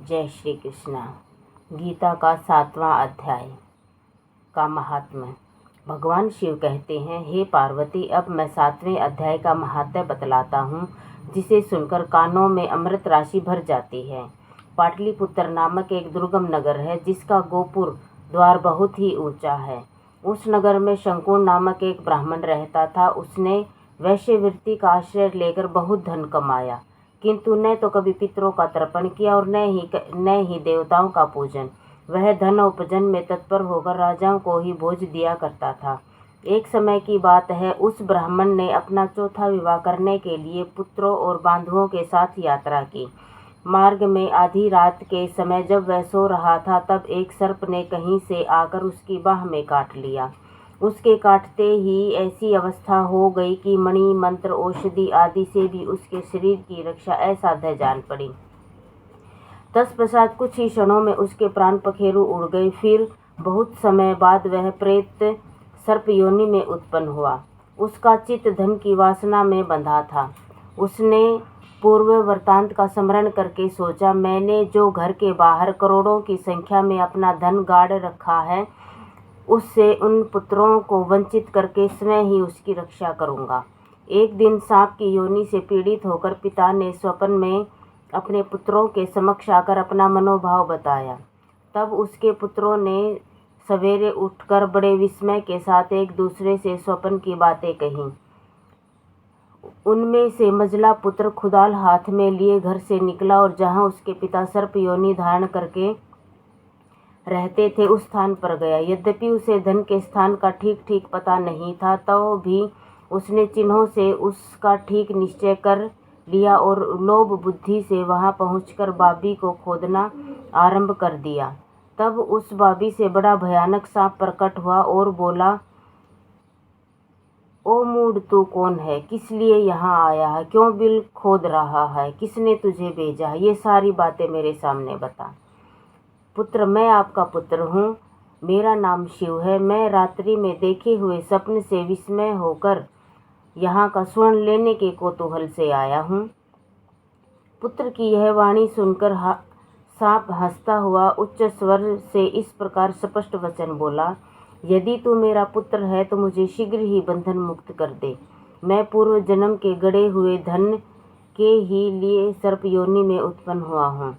जय श्री कृष्णा। गीता का 7वां अध्याय का महात्म्य। भगवान शिव कहते हैं, हे पार्वती, अब मैं 7वें अध्याय का महात्म्य बतलाता हूँ, जिसे सुनकर कानों में अमृत राशि भर जाती है। पाटलिपुत्र नामक एक दुर्गम नगर है, जिसका गोपुर द्वार बहुत ही ऊंचा है। उस नगर में शंकुन नामक एक ब्राह्मण रहता था। उसने वैश्यवृत्ति का आश्रय लेकर बहुत धन कमाया, किंतु न तो कभी पितरों का तर्पण किया और न ही देवताओं का पूजन। वह धन उपार्जन में तत्पर होकर राजाओं को ही भोज दिया करता था। एक समय की बात है, उस ब्राह्मण ने अपना चौथा विवाह करने के लिए पुत्रों और बांधुओं के साथ यात्रा की। मार्ग में आधी रात के समय जब वह सो रहा था, तब एक सर्प ने कहीं से आकर उसकी बाह में काट लिया। उसके काटते ही ऐसी अवस्था हो गई कि मणि, मंत्र, औषधि आदि से भी उसके शरीर की रक्षा असाध्य जान पड़ी। तत्पश्चात कुछ ही क्षणों में उसके प्राण पखेरु उड़ गए। फिर बहुत समय बाद वह प्रेत सर्प योनि में उत्पन्न हुआ। उसका चित्त धन की वासना में बंधा था। उसने पूर्व वृत्तांत का स्मरण करके सोचा, मैंने जो घर के बाहर करोड़ों की संख्या में अपना धन गाड़ रखा है, उससे उन पुत्रों को वंचित करके स्वयं ही उसकी रक्षा करूंगा। एक दिन सांप की योनि से पीड़ित होकर पिता ने स्वप्न में अपने पुत्रों के समक्ष आकर अपना मनोभाव बताया। तब उसके पुत्रों ने सवेरे उठकर बड़े विस्मय के साथ एक दूसरे से स्वप्न की बातें कहीं। उनमें से मझला पुत्र खुदाल हाथ में लिए घर से निकला और जहां उसके पिता सर्प योनि धारण करके रहते थे, उस स्थान पर गया। यद्यपि उसे धन के स्थान का ठीक ठीक पता नहीं था, तो भी उसने चिन्हों से उसका ठीक निश्चय कर लिया और लोभ बुद्धि से वहां पहुंचकर बाबी को खोदना आरंभ कर दिया। तब उस बाबी से बड़ा भयानक सांप प्रकट हुआ और बोला, ओ मूढ़, तू कौन है? किस लिए यहाँ आया है? क्यों बिल खोद रहा है? किसने तुझे भेजा है? ये सारी बातें मेरे सामने बता। पुत्र, मैं आपका पुत्र हूँ। मेरा नाम शिव है। मैं रात्रि में देखे हुए स्वप्न से विस्मय होकर यहाँ का स्वर्ण लेने के कौतूहल से आया हूँ। पुत्र की यह वाणी सुनकर सांप हंसता हुआ उच्च स्वर से इस प्रकार स्पष्ट वचन बोला, यदि तू मेरा पुत्र है तो मुझे शीघ्र ही बंधन मुक्त कर दे। मैं पूर्व जन्म के गड़े हुए धन के ही लिए सर्प योनि में उत्पन्न हुआ हूँ।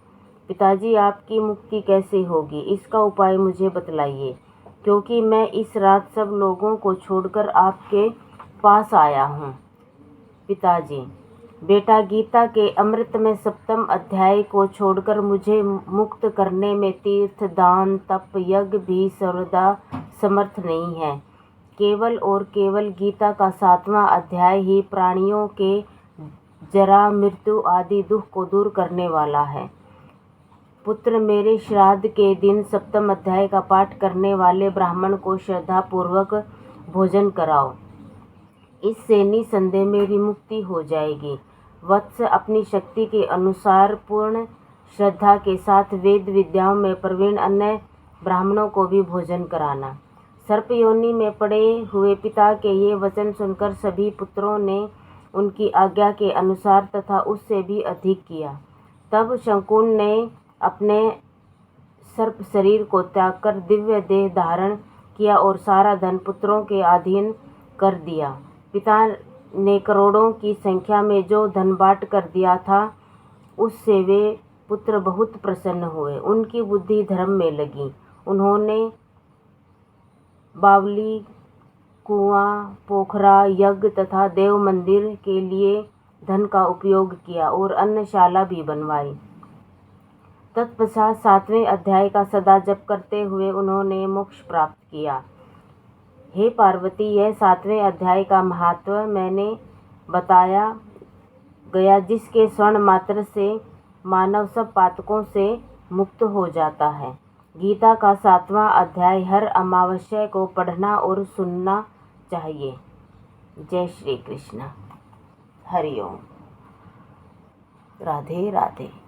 पिताजी, आपकी मुक्ति कैसे होगी, इसका उपाय मुझे बतलाइए, क्योंकि मैं इस रात सब लोगों को छोड़कर आपके पास आया हूँ। पिताजी, बेटा, गीता के अमृत में 7वें अध्याय को छोड़कर मुझे मुक्त करने में तीर्थ, दान, तप, यज्ञ भी सर्वदा समर्थ नहीं है। केवल और केवल गीता का 7वां अध्याय ही प्राणियों के जरा, मृत्यु आदि दुख को दूर करने वाला है। पुत्र, मेरे श्राद्ध के दिन 7वें अध्याय का पाठ करने वाले ब्राह्मण को श्रद्धा पूर्वक भोजन कराओ। इससे निसंदेह मेरी मुक्ति हो जाएगी। वत्स, अपनी शक्ति के अनुसार पूर्ण श्रद्धा के साथ वेद विद्याओं में प्रवीण अन्य ब्राह्मणों को भी भोजन कराना। सर्प योनि में पड़े हुए पिता के ये वचन सुनकर सभी पुत्रों ने उनकी आज्ञा के अनुसार तथा उससे भी अधिक किया। तब शंकुन ने अपने सर्प शरीर को त्याग कर दिव्य देह धारण किया और सारा धन पुत्रों के अधीन कर दिया। पिता ने करोड़ों की संख्या में जो धन बांट कर दिया था, उससे वे पुत्र बहुत प्रसन्न हुए। उनकी बुद्धि धर्म में लगी। उन्होंने बावली, कुआं, पोखरा, यज्ञ तथा देव मंदिर के लिए धन का उपयोग किया और अन्नशाला भी बनवाई। तत्पश्चात 7वें अध्याय का सदा जप करते हुए उन्होंने मोक्ष प्राप्त किया। हे पार्वती, यह 7वें अध्याय का महत्व मैंने बताया गया, जिसके स्वर्ण मात्र से मानव सब पातकों से मुक्त हो जाता है। गीता का 7वां अध्याय हर अमावस्या को पढ़ना और सुनना चाहिए। जय श्री कृष्ण। हरि ओम। राधे राधे।